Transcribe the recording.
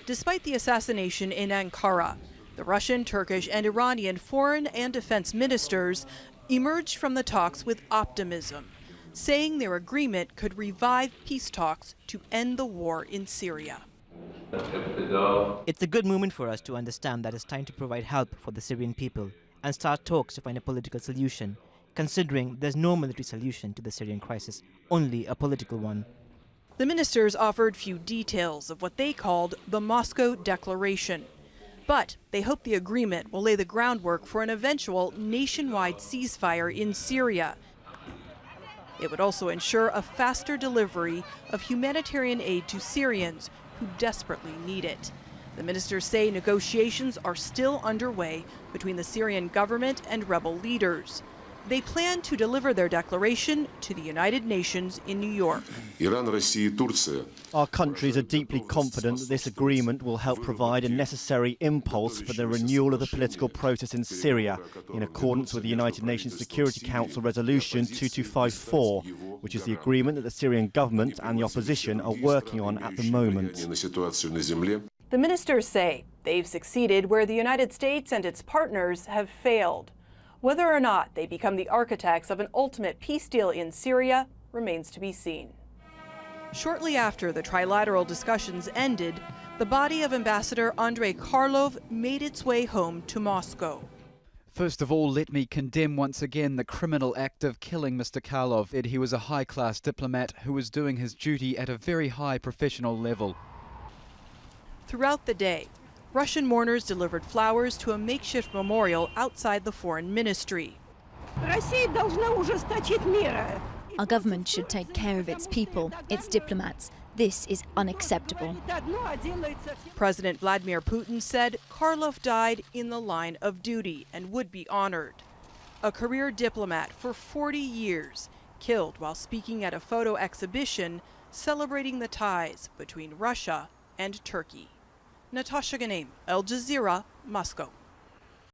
Despite the assassination in Ankara, the Russian, Turkish, and Iranian foreign and defense ministers emerged from the talks with optimism, saying their agreement could revive peace talks to end the war in Syria. It's a good moment for us to understand that it's time to provide help for the Syrian people and start talks to find a political solution, considering there's no military solution to the Syrian crisis, only a political one. The ministers offered few details of what they called the Moscow Declaration, but they hope the agreement will lay the groundwork for an eventual nationwide ceasefire in Syria. It would also ensure a faster delivery of humanitarian aid to Syrians who desperately need it. The ministers say negotiations are still underway between the Syrian government and rebel leaders. They plan to deliver their declaration to the United Nations in New York. Our countries are deeply confident that this agreement will help provide a necessary impulse for the renewal of the political process in Syria, in accordance with the United Nations Security Council Resolution 2254, which is the agreement that the Syrian government and the opposition are working on at the moment. The ministers say they've succeeded where the United States and its partners have failed. Whether or not they become the architects of an ultimate peace deal in Syria remains to be seen. Shortly after the trilateral discussions ended, the body of Ambassador Andrei Karlov made its way home to Moscow. First of all, let me condemn once again the criminal act of killing Mr. Karlov. He was a high-class diplomat who was doing his duty at a very high professional level. Throughout the day, Russian mourners delivered flowers to a makeshift memorial outside the foreign ministry. Our government should take care of its people, its diplomats. This is unacceptable. President Vladimir Putin said Karlov died in the line of duty and would be honored. A career diplomat for 40 years, killed while speaking at a photo exhibition celebrating the ties between Russia and Turkey. NATASHA, GHONEIM, Al Jazeera, Moscow.